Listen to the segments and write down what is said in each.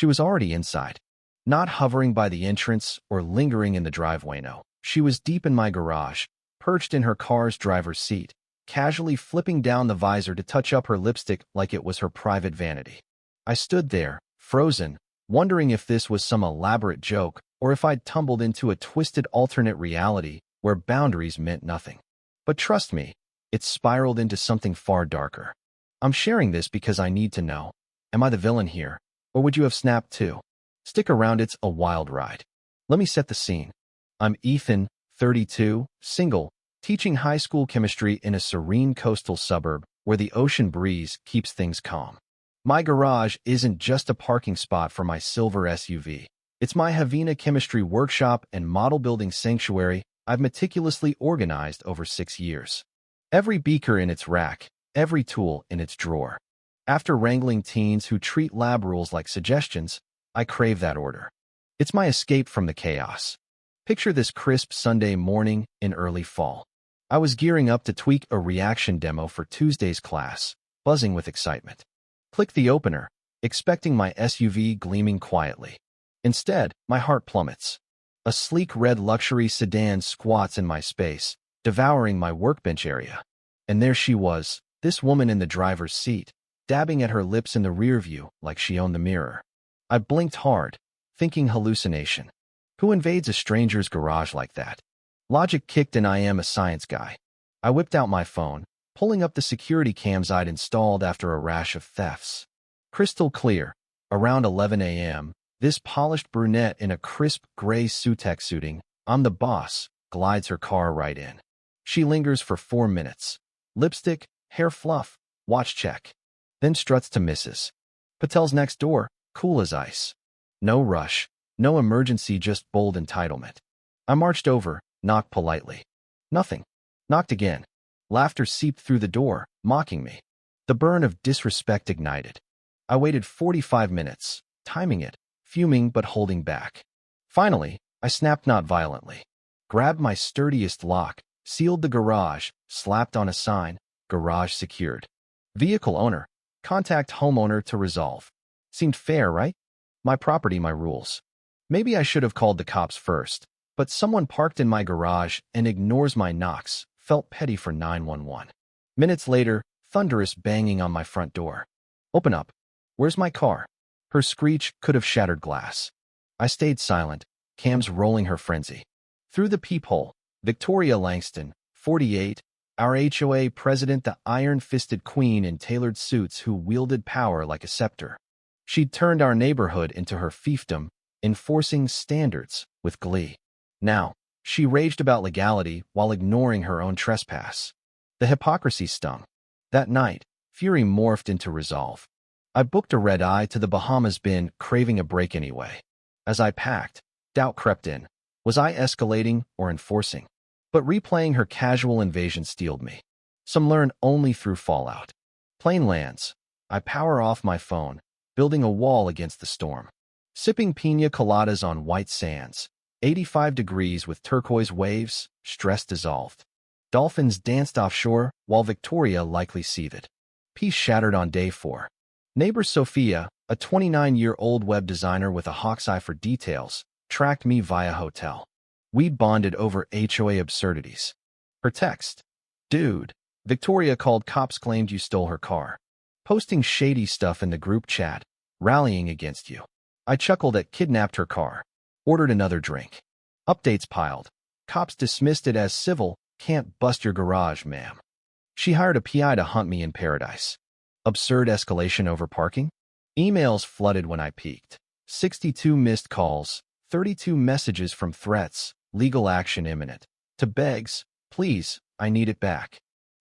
She was already inside, not hovering by the entrance or lingering in the driveway. No, she was deep in my garage, perched in her car's driver's seat, casually flipping down the visor to touch up her lipstick like it was her private vanity. I stood there, frozen, wondering if this was some elaborate joke or if I'd tumbled into a twisted alternate reality where boundaries meant nothing. But trust me, it spiraled into something far darker. I'm sharing this because I need to know. Am I the villain here, or would you have snapped too? Stick around, it's a wild ride. Let me set the scene. I'm Ethan, 32, single, teaching high school chemistry in a serene coastal suburb where the ocean breeze keeps things calm. My garage isn't just a parking spot for my silver SUV. It's my Havana chemistry workshop and model building sanctuary I've meticulously organized over 6 years. Every beaker in its rack, every tool in its drawer. After wrangling teens who treat lab rules like suggestions, I crave that order. It's my escape from the chaos. Picture this crisp Sunday morning in early fall. I was gearing up to tweak a reaction demo for Tuesday's class, buzzing with excitement. Click the opener, expecting my SUV gleaming quietly. Instead, my heart plummets. A sleek red luxury sedan squats in my space, devouring my workbench area. And there she was, this woman in the driver's seat, dabbing at her lips in the rear view like she owned the mirror. I blinked hard, thinking hallucination. Who invades a stranger's garage like that? Logic kicked and I am a science guy. I whipped out my phone, pulling up the security cams I'd installed after a rash of thefts. Crystal clear, around 11 a.m., this polished brunette in a crisp gray Sutex suiting, I'm the boss, glides her car right in. She lingers for 4 minutes. Lipstick, hair fluff, watch check. Then struts to Mrs. Patel's next door, cool as ice. No rush, no emergency, just bold entitlement. I marched over, knocked politely. Nothing. Knocked again. Laughter seeped through the door, mocking me. The burn of disrespect ignited. I waited 45 minutes, timing it, fuming but holding back. Finally, I snapped, not violently. Grabbed my sturdiest lock, sealed the garage, slapped on a sign, garage secured. Vehicle owner, contact homeowner to resolve. Seemed fair, right? My property, my rules. Maybe I should have called the cops first, but someone parked in my garage and ignores my knocks, felt petty for 911. Minutes later, thunderous banging on my front door. Open up. Where's my car? Her screech could have shattered glass. I stayed silent, cams rolling her frenzy. Through the peephole, Victoria Langston, 48, our HOA president, the iron-fisted queen in tailored suits who wielded power like a scepter. She'd turned our neighborhood into her fiefdom, enforcing standards with glee. Now, she raged about legality while ignoring her own trespass. The hypocrisy stung. That night, fury morphed into resolve. I booked a red-eye to the Bahamas bin, craving a break anyway. As I packed, doubt crept in. Was I escalating or enforcing? But replaying her casual invasion steeled me. Some learn only through fallout. Plane lands. I power off my phone, building a wall against the storm. Sipping pina coladas on white sands. 85 degrees with turquoise waves, stress dissolved. Dolphins danced offshore while Victoria likely seethed. Peace shattered on day 4. Neighbor Sophia, a 29-year-old web designer with a hawk's eye for details, tracked me via hotel. We'd bonded over HOA absurdities. Her text. Dude, Victoria called cops, claimed you stole her car. Posting shady stuff in the group chat, rallying against you. I chuckled at kidnapped her car. Ordered another drink. Updates piled. Cops dismissed it as civil, can't bust your garage, ma'am. She hired a PI to hunt me in paradise. Absurd escalation over parking? Emails flooded when I peeked. 62 missed calls, 32 messages from threats, legal action imminent. To begs, please, I need it back.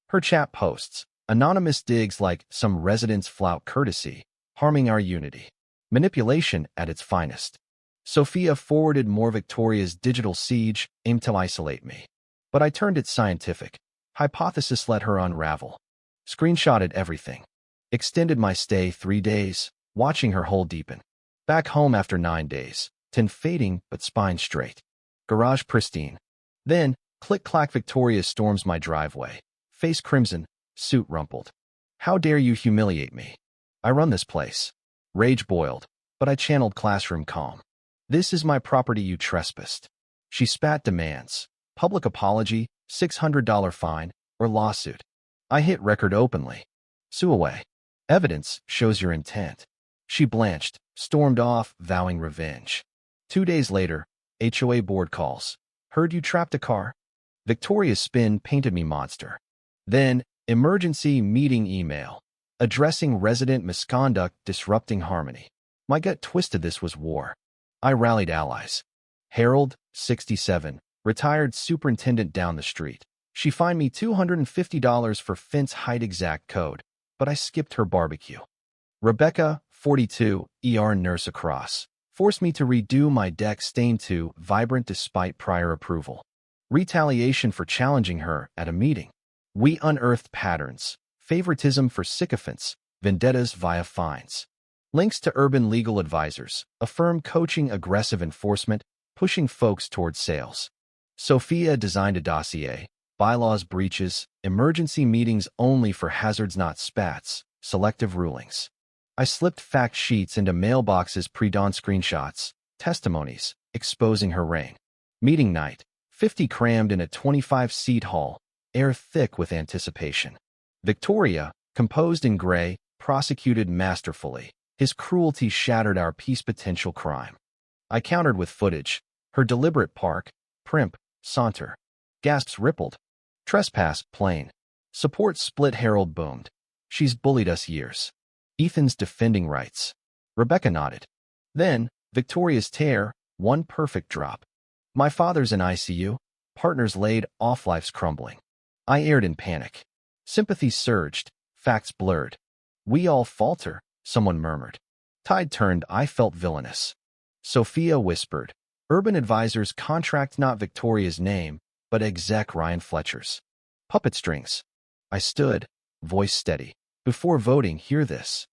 Her chat posts, anonymous digs like some residents flout courtesy, harming our unity. Manipulation at its finest. Sophia forwarded more Victoria's digital siege, aimed to isolate me. But I turned it scientific. Hypothesis let her unravel. Screenshotted everything. Extended my stay 3 days, watching her hole deepen. Back home after 9 days, 10 fading but spine straight. Garage pristine. Then, click-clack, Victoria storms my driveway. Face crimson, suit rumpled. How dare you humiliate me? I run this place. Rage boiled. but I channeled classroom calm. This is my property, you trespassed. She spat demands. Public apology, $600 fine, or lawsuit. I hit record openly. Sue away. Evidence shows your intent. She blanched, stormed off, vowing revenge. 2 days later, HOA board calls. Heard you trapped a car? Victoria's spin painted me monster. Then, emergency meeting email. Addressing resident misconduct disrupting harmony. My gut twisted this was war. I rallied allies. Harold, 67, retired superintendent down the street. She fined me $250 for fence height exact code, but I skipped her barbecue. Rebecca, 42, ER nurse across, forced me to redo my deck stained to vibrant despite prior approval. Retaliation for challenging her at a meeting. We unearthed patterns, favoritism for sycophants, vendettas via fines. Links to urban legal advisors, a firm coaching aggressive enforcement, pushing folks towards sales. Sophia designed a dossier, bylaws breaches, emergency meetings only for hazards not spats, selective rulings. I slipped fact sheets into mailboxes pre-dawn screenshots, testimonies, exposing her reign. Meeting night, 50 crammed in a 25-seat hall, air thick with anticipation. Victoria, composed in gray, prosecuted masterfully. His cruelty shattered our peace potential crime. I countered with footage. Her deliberate park, primp, saunter. Gasps rippled. Trespass, plain. Support split Harold boomed. She's bullied us years. Ethan's defending rights. Rebecca nodded. Then, Victoria's tear, one perfect drop. My father's in ICU. Partners laid off, life's crumbling. I aired in panic. Sympathy surged. Facts blurred. We all falter, someone murmured. Tide turned, I felt villainous. Sophia whispered. Urban advisors contract not Victoria's name, but exec Ryan Fletcher's. Puppet strings. I stood, voice steady. Before voting, hear this.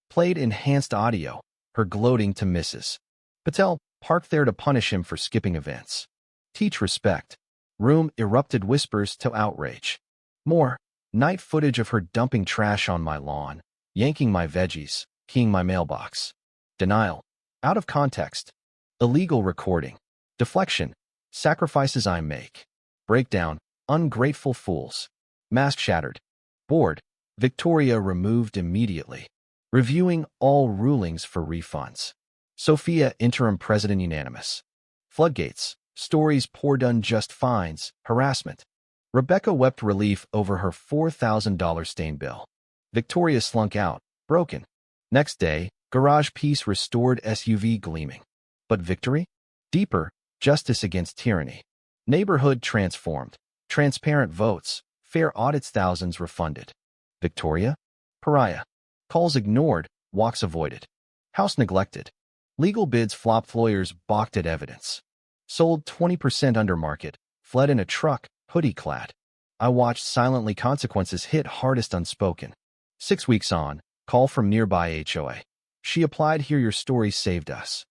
Played enhanced audio, her gloating to Mrs. Patel, parked there to punish him for skipping events. Teach respect. Room erupted whispers to outrage. More. Night footage of her dumping trash on my lawn, yanking my veggies, keying my mailbox. Denial. Out of context. Illegal recording. Deflection. Sacrifices I make. Breakdown. Ungrateful fools. Mask shattered. Board. Victoria removed immediately. Reviewing all rulings for refunds. Sophia, interim president unanimous. Floodgates. Stories poured unjust fines. Harassment. Rebecca wept relief over her $4,000 stain bill. Victoria slunk out, broken. Next day, garage peace restored, SUV gleaming. But victory? Deeper, justice against tyranny. Neighborhood transformed. Transparent votes. Fair audits, thousands refunded. Victoria? Pariah. Calls ignored, walks avoided. House neglected. Legal bids flopped, lawyers balked at evidence. Sold 20% under market, fled in a truck, hoodie clad. I watched silently, consequences hit hardest unspoken. 6 weeks on, call from nearby HOA. She applied, hear your story saved us.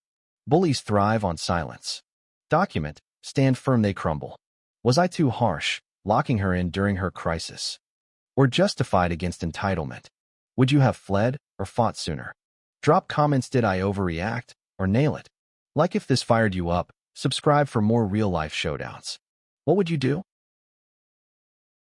Bullies thrive on silence. Document, stand firm, they crumble. Was I too harsh, locking her in during her crisis? Or justified against entitlement? Would you have fled or fought sooner? Drop comments, did I overreact or nail it? Like if this fired you up, subscribe for more real-life showdowns. What would you do?